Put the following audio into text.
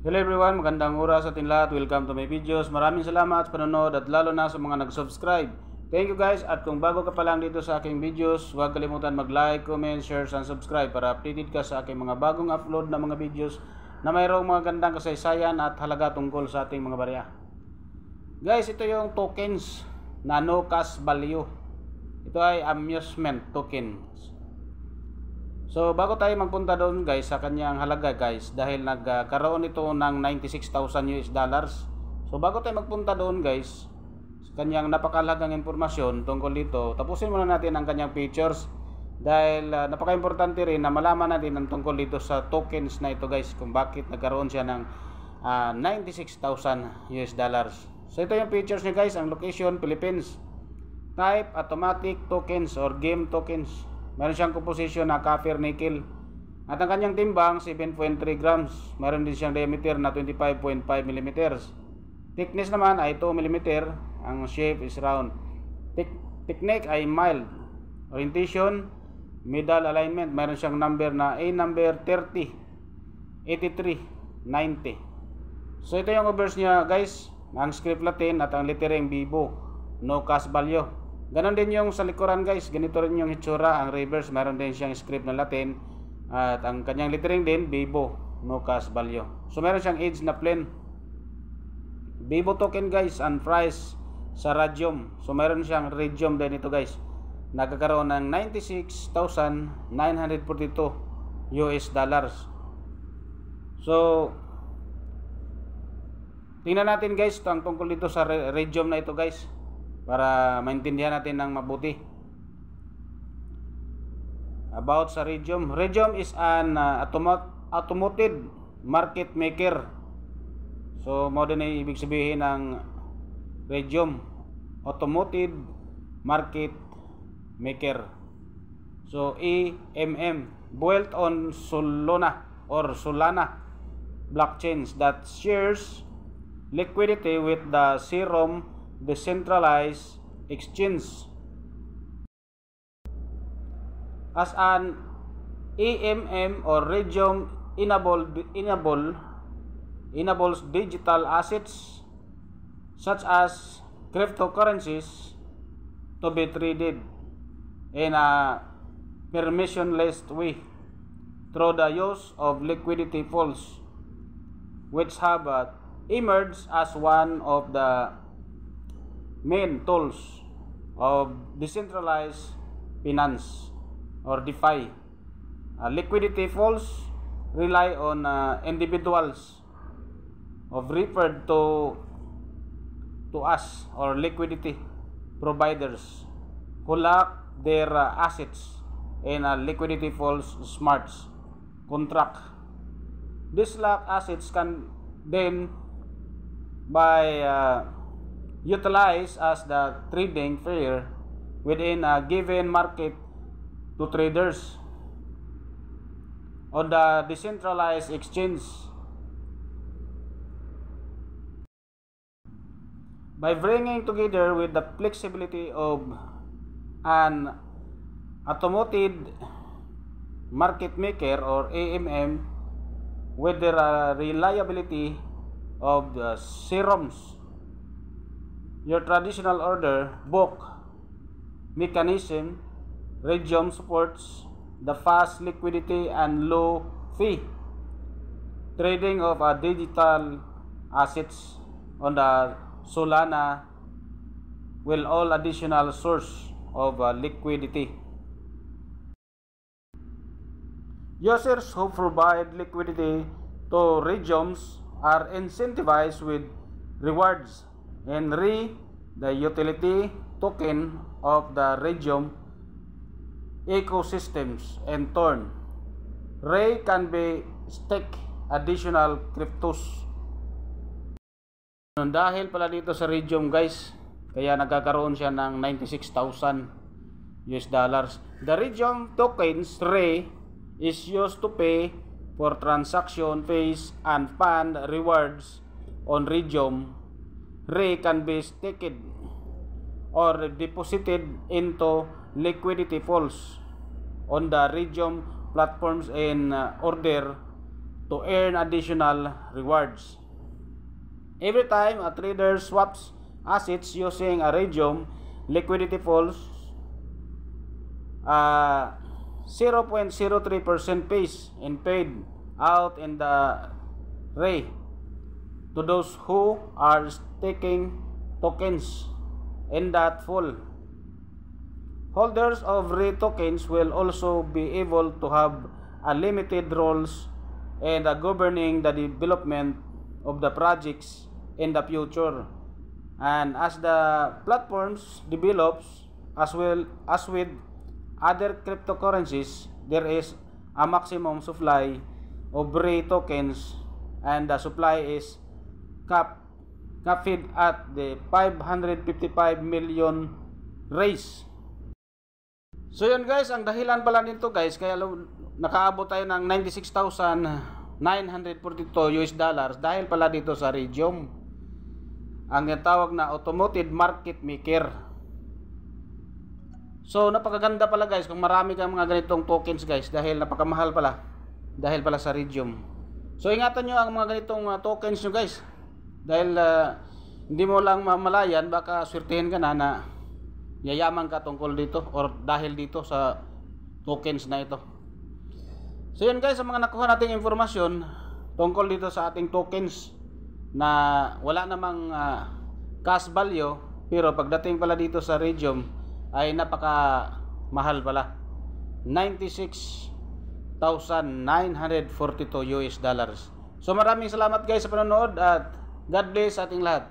Hello everyone, magandang oras sa ating lahat. Welcome to my videos. Maraming salamat sa panonood at lalo na sa mga nag-subscribe. Thank you guys, at kung bago ka pa lang dito sa aking videos, huwag kalimutan mag-like, comment, share, and subscribe para updated ka sa aking mga bagong upload na mga videos na mayroong mga gandang kasaysayan at halaga tungkol sa ating mga barya. Guys, ito yung tokens na no cash value. Ito ay amusement tokens. So bago tayo magpunta doon guys sa kanyang halaga guys, dahil nagkaroon ito ng 96,000 US dollars. So bago tayo magpunta doon guys sa kanyang napakahalagang impormasyon tungkol dito, tapusin muna natin ang kanyang features dahil napaka-importante rin na malaman natin ang tungkol dito sa tokens na ito guys, kung bakit nagkaroon siya ng 96,000 US dollars. So ito yung features niya guys, ang location Philippines, type automatic tokens or game tokens. Meron siyang composition na copper nickel. At ang kanyang timbang 7.3 grams. Meron din siyang diameter na 25.5 mm. Thickness naman ay 2 mm. Ang shape is round. Technique ay mild. Orientation, middle alignment. Meron siyang number na A number 30, 83, 90. So ito yung obverse niya guys. Ang script Latin at ang lettering Vivo. No cash value. Ganon din yung sa likuran guys, ganito rin yung hitsura. Ang reverse, meron din siyang script na Latin. At ang kanyang lettering din, Vivo, no cash value. So meron siyang edge na plain. Vivo token guys, and price sa Radium. So meron siyang Radium din ito guys. Nagkakaroon ng 96,942 US dollars. So tingnan natin guys ang tungkol dito sa Radium na ito guys, para maintindihan natin ng mabuti about sa Radium. Radium is an automotive market maker. So mo din ay ibig sabihin ng Radium, automotive market maker. So AMM, built on Solana blockchains that shares liquidity with the Serum decentralized exchange. As an AMM or Radium enables digital assets such as cryptocurrencies to be traded in a permissionless way through the use of liquidity pools, which have emerged as one of the main tools of decentralized finance or DeFi. Liquidity pools rely on individuals of referred to us or liquidity providers who lock their assets in a liquidity pools smart contract. These locked assets can then by utilized as the trading pair within a given market to traders on the decentralized exchange. By bringing together with the flexibility of an automated market maker or AMM with the reliability of the serums, your traditional order book mechanism, Radium supports the fast liquidity and low fee trading of digital assets on the Solana, will all additional source of liquidity. Users who provide liquidity to Radiums are incentivized with rewards, and the utility token of the Radium ecosystems. In turn, Ray can be stake additional cryptos. Dahil pala dito sa Radium guys, kaya nagkakaroon siya ng 96,000 US dollars. The Radium tokens Ray is used to pay for transaction fees and fund rewards on Radium. Ray can be staked or deposited into liquidity pools on the Radium platforms in order to earn additional rewards. Every time a trader swaps assets using a Raydium, liquidity falls 0.03% pace and paid out in the Ray to those who are staking tokens in that fall. Holders of Ray tokens will also be able to have unlimited roles in governing the development of the projects in the future. And as the platforms develops, as well as with other cryptocurrencies, there is a maximum supply of Ray tokens, and the supply is capped at the 555 million Rays. So yun guys, ang dahilan pala nito guys, kaya nakaabot tayo ng 96,942 US dollars dahil pala dito sa Raydium, ang tawag na automated market maker. So napakaganda pala guys kung marami kang mga ganitong tokens guys, dahil napakamahal pala dahil pala sa Raydium. So ingatan nyo ang mga ganitong tokens nyo guys, dahil hindi mo lang mamalayan, baka swertihin ka na yayaman ka tungkol dito or dahil dito sa tokens na ito. So yun guys, sa mga nakuha nating informasyon tungkol dito sa ating tokens na wala namang cash value, pero pagdating pala dito sa Raydium ay napaka mahal pala, 96,942 US dollars. So maraming salamat guys sa panonood at God bless ating lahat.